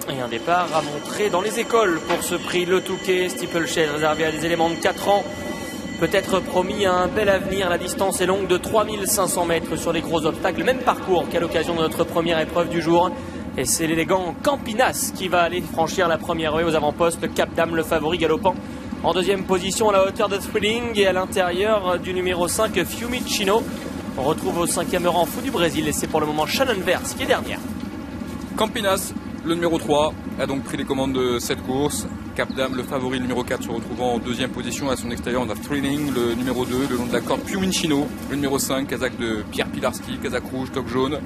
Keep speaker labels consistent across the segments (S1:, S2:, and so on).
S1: Et un départ à montrer dans les écoles pour ce prix Le Touquet Steeplechase réservé à des éléments de 4 ans. Peut-être promis un bel avenir. La distance est longue de 3500 mètres sur les gros obstacles. Le même parcours qu'à l'occasion de notre première épreuve du jour. Et c'est l'élégant Campinas qui va aller franchir la première haie aux avant-postes. Cap Dam, le favori galopant en deuxième position à la hauteur de Thrilling et à l'intérieur du numéro 5 Fiumicino. On retrouve au 5e rang Fou du Brésil et c'est pour le moment Shannon Verse qui est dernière.
S2: Campinas, le numéro 3, a donc pris les commandes de cette course. Cap Dam, le favori, le numéro 4, se retrouvant en deuxième position. À son extérieur, on a Thrilling, le numéro 2, le long de la corde Fiumicino, le numéro 5, Kazakh de Pierre Pilarski, Kazakh rouge, toque jaune.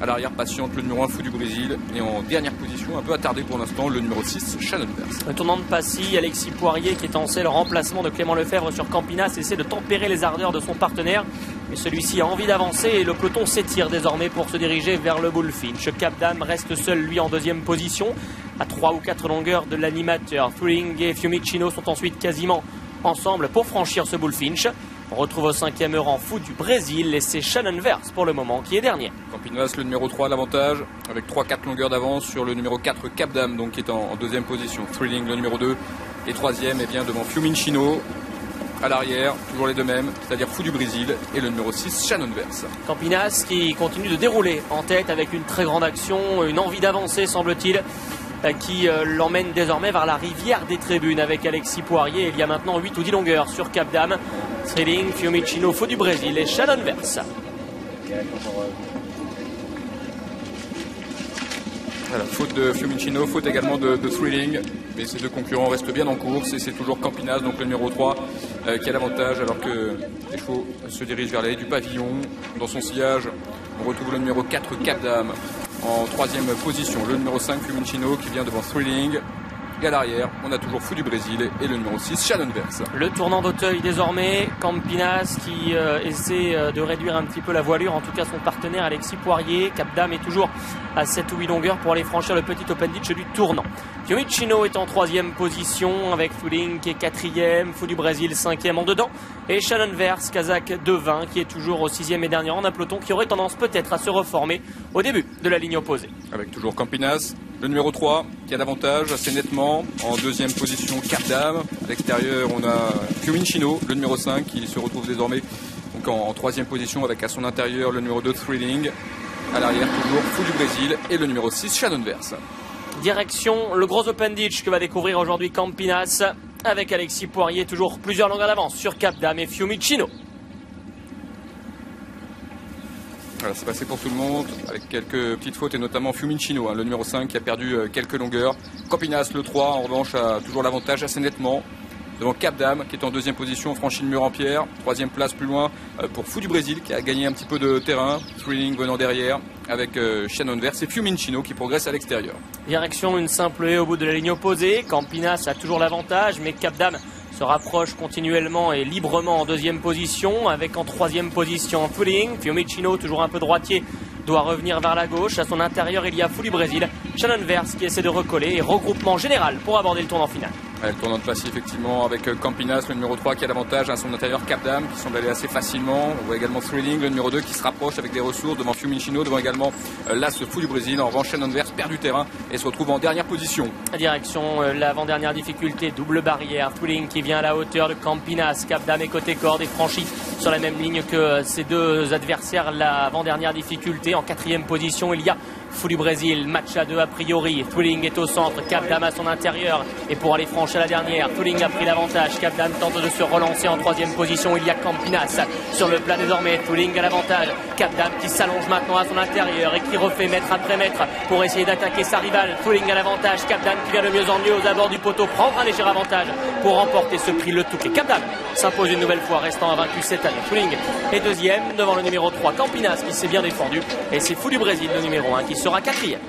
S2: À l'arrière, patiente le numéro 1, Fou du Brésil. Et en dernière position, un peu attardé pour l'instant, le numéro 6, Shannon Verse.
S1: Le tournant de Passy, Alexis Poirier qui est en le remplacement de Clément Lefebvre sur Campinas essaie de tempérer les ardeurs de son partenaire. Mais celui-ci a envie d'avancer et le peloton s'étire désormais pour se diriger vers le Bullfinch. Cap Dam reste seul lui en deuxième position à 3 ou 4 longueurs de l'animateur. Thrilling et Fiumicino sont ensuite quasiment ensemble pour franchir ce Bullfinch. On retrouve au 5e rang Fou du Brésil et c'est Shannon Verse pour le moment qui est dernier.
S2: Campinas, le numéro 3, l'avantage avec 3-4 longueurs d'avance sur le numéro 4 Cap Dam, donc qui est en deuxième position. Thrilling, le numéro 2, et troisième et bien devant Fiumicino. À l'arrière, toujours les deux mêmes, c'est-à-dire Fou du Brésil et le numéro 6, Shannon Verse.
S1: Campinas qui continue de dérouler en tête avec une très grande action, une envie d'avancer semble-t-il, qui l'emmène désormais vers la rivière des tribunes avec Alexis Poirier. Il y a maintenant 8 ou 10 longueurs sur Cap Dam. Thrilling, Fiumicino, Fou du Brésil et Shannon Verse.
S2: Voilà, faute de Fiumicino, faute également de Thrilling, mais ces deux concurrents restent bien en course et c'est toujours Campinas, donc le numéro 3, qui a l'avantage alors que les chevaux se dirigent vers l'allée du pavillon. Dans son sillage, on retrouve le numéro 4 Cap Dam en troisième position, le numéro 5 Fiumicino qui vient devant Thrilling. Et à l'arrière, on a toujours Fou du Brésil et le numéro 6, Shannon Verse.
S1: Le tournant d'Auteuil désormais, Campinas qui essaie de réduire un petit peu la voilure, en tout cas son partenaire Alexis Poirier. Cap Dam est toujours à 7 ou 8 longueurs pour aller franchir le petit open ditch du tournant. Fiumicino est en troisième position avec Thrilling qui est quatrième, Fou du Brésil 5e en dedans. Et Shannon Verse, Kazakh de 20 qui est toujours au 6e et dernier rang d'un peloton qui aurait tendance peut-être à se reformer au début de la ligne opposée.
S2: Avec toujours Campinas, le numéro 3 qui a l'avantage assez nettement. En deuxième position, Cap Dam. À l'extérieur, on a Fiumicino, le numéro 5, qui se retrouve désormais donc en troisième position avec à son intérieur le numéro 2 Thrilling. À l'arrière, toujours Fou du Brésil et le numéro 6, Shannon Verse.
S1: Direction le gros open ditch que va découvrir aujourd'hui Campinas avec Alexis Poirier, toujours plusieurs longueurs d'avance sur Cap Dam et Fiumicino.
S2: Voilà, c'est passé pour tout le monde avec quelques petites fautes et notamment Fiumicino, le numéro 5 qui a perdu quelques longueurs. Campinas, le 3, en revanche, a toujours l'avantage assez nettement devant Cap Dam qui est en deuxième position, franchit le mur en pierre. Troisième place plus loin pour Fou du Brésil qui a gagné un petit peu de terrain. Thrilling venant derrière avec Shannon Verse et Fiumicino qui progresse à l'extérieur.
S1: Direction une simple haie au bout de la ligne opposée. Campinas a toujours l'avantage mais Cap Dam se rapproche continuellement et librement en deuxième position avec en troisième position Thrilling. Fiumicino, toujours un peu droitier, doit revenir vers la gauche. À son intérieur, il y a Fou du Brésil, Shannon Verse qui essaie de recoller et regroupement général pour aborder le tournant final.
S2: Le tournant de Passy effectivement avec Campinas, le numéro 3 qui a l'avantage à son intérieur, Cap Dam qui semble aller assez facilement. On voit également Thrilling, le numéro 2 qui se rapproche avec des ressources devant Fiumicino, devant également l'As Fou du Brésil. En revanche, Shannon Verse perd du terrain et se retrouve en dernière position.
S1: Direction l'avant-dernière difficulté, double barrière. Thrilling qui vient à la hauteur de Campinas. Cap Dam est côté corde et franchit sur la même ligne que ses deux adversaires l'avant-dernière difficulté. En quatrième position, il y a Fou du Brésil, match à deux a priori. Thrilling est au centre, Cap Dam à son intérieur. Et pour aller franchir la dernière, Thrilling a pris l'avantage. Cap Dam tente de se relancer en troisième position. Il y a Campinas sur le plat désormais. Thrilling à l'avantage. Cap Dam qui s'allonge maintenant à son intérieur et qui refait mètre après mètre pour essayer d'attaquer sa rivale. Thrilling à l'avantage. Cap Dam qui vient de mieux en mieux aux abords du poteau prendre un léger avantage pour remporter ce prix Le Touquet. Cap Dam s'impose une nouvelle fois, restant invaincu cette année. Thrilling est deuxième devant le numéro 3 Campinas qui s'est bien défendu. Et c'est Fou du Brésil, le numéro 1, qui sera quatrième.